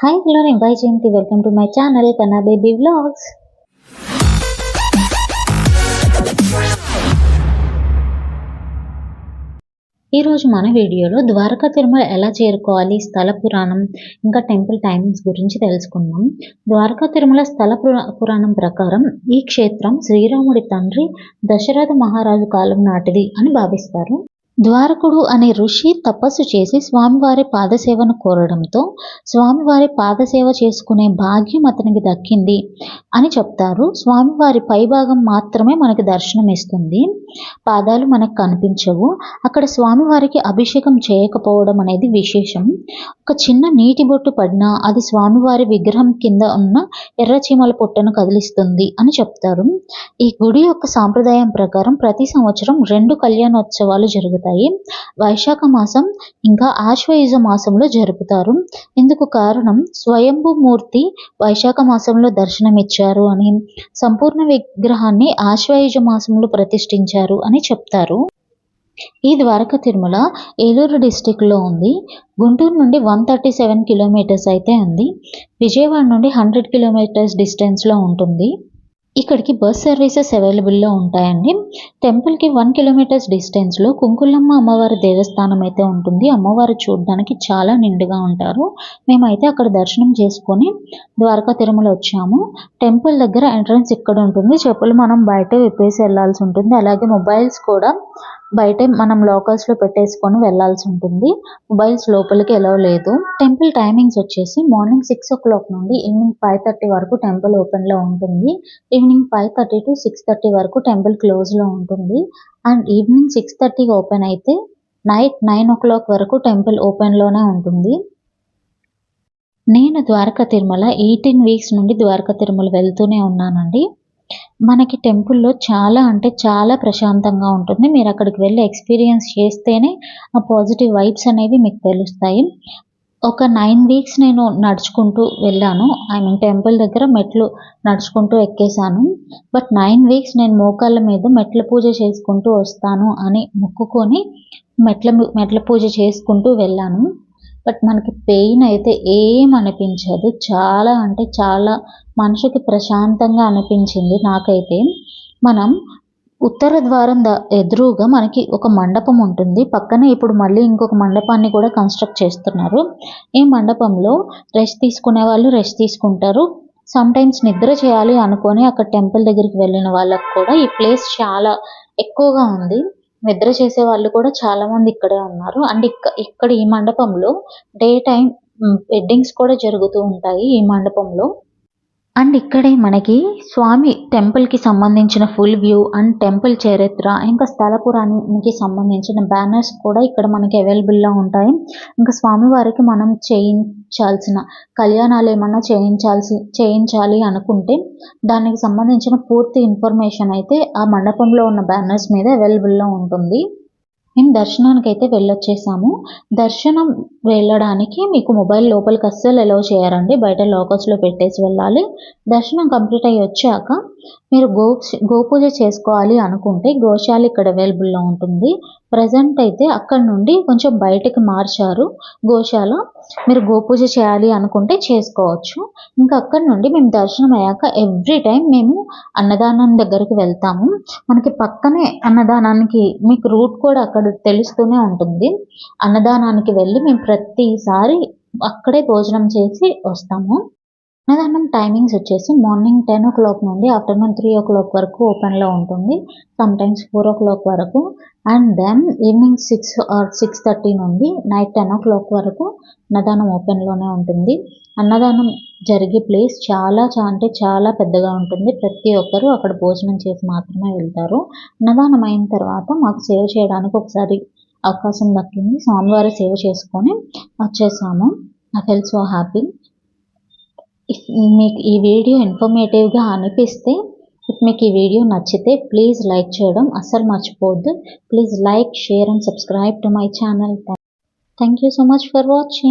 Hi hello నేను బై Jayanthi. Welcome to my channel Kanna baby vlogs. ఈరోజు మన వీడియోలో ద్వారకా తిరుమల ఎలా చేరుకోవాలి, స్థల పురాణం ఇంకా టెంపుల్ టైమింగ్స్ గురించి తెలుసుకుందాం. ద్వారకా తిరుమల స్థల పురాణం ప్రకారం ఈ క్షేత్రం శ్రీరాముడి తండ్రి దశరథ మహారాజు కాలం నాటిది అని భావిస్తారు. ద్వారకుడు అనే ఋషి తపస్సు చేసి స్వామివారి పాదసేవను కోరడంతో స్వామివారి పాదసేవ చేసుకునే భాగ్యం అతనికి దక్కింది అని చెప్తారు. స్వామివారి పైభాగం మాత్రమే మనకి దర్శనం ఇస్తుంది, పాదాలు మనకు కనిపించవు. అక్కడ స్వామివారికి అభిషేకం చేయకపోవడం అనేది విశేషం. ఒక చిన్న నీటి బొట్టు పడినా అది స్వామివారి విగ్రహం కింద ఉన్న ఎర్రచీమల పొట్టను కదిలిస్తుంది అని చెప్తారు. ఈ గుడి యొక్క సాంప్రదాయం ప్రకారం ప్రతి సంవత్సరం 2 కళ్యాణోత్సవాలు జరుగుతాయి. వైశాఖ మాసం ఇంకా ఆశ్వయుజ మాసంలో జరుపుతారు. ఇందుకు కారణం స్వయంభూ మూర్తి వైశాఖ మాసంలో దర్శనమిచ్చారు అని, సంపూర్ణ విగ్రహాన్ని ఆశ్వయుజ మాసంలో ప్రతిష్ఠించారు అని చెప్తారు. ఈ ద్వారకా తిరుమల ఏలూరు డిస్టిక్లో ఉంది. గుంటూరు నుండి 137 కిలోమీటర్స్ అయితే ఉంది. విజయవాడ నుండి 100 కిలోమీటర్స్ డిస్టెన్స్లో ఉంటుంది. ఇక్కడికి బస్ సర్వీసెస్ అవైలబుల్లో ఉంటాయండి. టెంపుల్కి 1 కిలోమీటర్స్ డిస్టెన్స్లో కుంకులమ్మ అమ్మవారి దేవస్థానం అయితే ఉంటుంది. అమ్మవారు చూడడానికి చాలా నిండుగా ఉంటారు. మేమైతే అక్కడ దర్శనం చేసుకొని ద్వారకా తిరుమల వచ్చాము. టెంపుల్ దగ్గర ఎంట్రన్స్ ఇక్కడ ఉంటుంది. చెప్పులు మనం బయట విప్పేసి వెళ్ళాల్సి ఉంటుంది. అలాగే మొబైల్స్ కూడా బయటే మనం లోకల్స్లో పెట్టేసుకొని వెళ్ళాల్సి ఉంటుంది. మొబైల్స్ లోపలికి ఎలవ్ లేదు. టెంపుల్ టైమింగ్స్ వచ్చేసి మార్నింగ్ 6 o'clock నుండి ఈవినింగ్ 5:30 వరకు టెంపుల్ ఓపెన్లో ఉంటుంది. ఈవినింగ్ 5:30 to 6:30 వరకు టెంపుల్ క్లోజ్లో ఉంటుంది. అండ్ ఈవినింగ్ 6:30 ఓపెన్ అయితే నైట్ 9 o'clock వరకు టెంపుల్ ఓపెన్లోనే ఉంటుంది. నేను ద్వారకా తిరుమల 18 weeks నుండి ద్వారకా తిరుమల వెళ్తూనే ఉన్నానండి. మనకి టెంపుల్లో చాలా అంటే చాలా ప్రశాంతంగా ఉంటుంది. మీరు అక్కడికి వెళ్ళి ఎక్స్పీరియన్స్ చేస్తేనే ఆ పాజిటివ్ వైబ్స్ అనేవి మీకు తెలుస్తాయి. ఒక 9 weeks నేను నడుచుకుంటూ వెళ్ళాను. టెంపుల్ దగ్గర మెట్లు నడుచుకుంటూ ఎక్కేశాను. బట్ 9 weeks నేను మోకాళ్ళ మీద మెట్ల పూజ చేసుకుంటూ వస్తాను అని మొక్కుకొని మెట్ల పూజ చేసుకుంటూ వెళ్ళాను. బట్ మనకి పెయిన్ అయితే ఏం అనిపించదు. చాలా అంటే చాలా మనసుకి ప్రశాంతంగా అనిపించింది నాకైతే. మనం ఉత్తర ద్వారం ఎదురుగా మనకి ఒక మండపం ఉంటుంది. పక్కనే ఇప్పుడు మళ్ళీ ఇంకొక మండపాన్ని కూడా కన్స్ట్రక్ట్ చేస్తున్నారు. ఈ మండపంలో రెస్ట్ తీసుకునే వాళ్ళు రెస్ట్ తీసుకుంటారు. సమ్టైమ్స్ నిద్ర చేయాలి అనుకొని అక్కడ టెంపుల్ దగ్గరికి వెళ్ళిన వాళ్ళకు కూడా ఈ ప్లేస్ చాలా ఎక్కువగా ఉంది. నిద్ర చేసే వాళ్ళు కూడా చాలా మంది ఇక్కడే ఉన్నారు. అండ్ ఇక్కడ ఈ మండపంలో డే టైం వెడ్డింగ్స్ కూడా జరుగుతూ ఉంటాయి ఈ మండపంలో. అండ్ ఇక్కడే మనకి స్వామి టెంపుల్కి సంబంధించిన ఫుల్ వ్యూ అండ్ టెంపుల్ చరిత్ర ఇంకా స్థల పురాణానికి సంబంధించిన బ్యానర్స్ కూడా ఇక్కడ మనకి అవైలబుల్లో ఉంటాయి. ఇంకా స్వామివారికి మనం చేయించాల్సిన కళ్యాణాలు ఏమన్నా చేయించాలి అనుకుంటే దానికి సంబంధించిన పూర్తి ఇన్ఫర్మేషన్ అయితే ఆ మండపంలో ఉన్న బ్యానర్స్ మీద అవైలబుల్లో ఉంటుంది. మేము దర్శనానికి అయితే వెళ్ళొచ్చేసాము. దర్శనం వెళ్ళడానికి మీకు మొబైల్ లోపలికి అస్సలు అలౌ చేయరండి. బయట లాకర్స్లో పెట్టేసి వెళ్ళాలి. దర్శనం కంప్లీట్ అయ్యి వచ్చాక మీరు గోపూజ చేసుకోవాలి అనుకుంటే గోశాల ఇక్కడ అవైలబుల్లో ఉంటుంది. ప్రజెంట్ అయితే అక్కడ నుండి కొంచెం బయటకు మార్చారు గోశాల. మీరు గోపూజ చేయాలి అనుకుంటే చేసుకోవచ్చు. ఇంకా అక్కడ నుండి మేము దర్శనం అయ్యాక ఎవ్రీ టైం మేము అన్నదానం దగ్గరికి వెళ్తాము. మనకి పక్కనే అన్నదానానికి మీకు రూట్ కూడా అక్కడ తెలుస్తూనే ఉంటుంది. అన్నదానానికి వెళ్ళి మేము ప్రతిసారి అక్కడే భోజనం చేసి వస్తాము. అన్నదానం టైమింగ్స్ వచ్చేసి మార్నింగ్ 10 o'clock నుండి ఆఫ్టర్నూన్ 3 o'clock వరకు ఓపెన్లో ఉంటుంది. సమ్టైమ్స్ 4 o'clock వరకు. అండ్ దెన్ ఈవినింగ్ 6 or 6:30 నుండి నైట్ 10 o'clock వరకు అన్నదానం ఓపెన్లోనే ఉంటుంది. అన్నదానం జరిగే ప్లేస్ చాలా అంటే చాలా పెద్దగా ఉంటుంది. ప్రతి ఒక్కరూ అక్కడ భోజనం చేసి మాత్రమే వెళ్తారు. అన్నదానం అయిన తర్వాత మాకు సేవ చేయడానికి ఒకసారి అవకాశం దక్కింది. స్వామివారి సేవ చేసుకొని వచ్చేసాము. I felt so happy. మీకు ఈ వీడియో ఇన్ఫర్మేటివ్గా అనిపిస్తే, మీకు ఈ వీడియో నచ్చితే ప్లీజ్ లైక్ చేయడం అస్సలు మర్చిపోవద్దు. Please like, share and subscribe to my channel. Thank you so much for watching.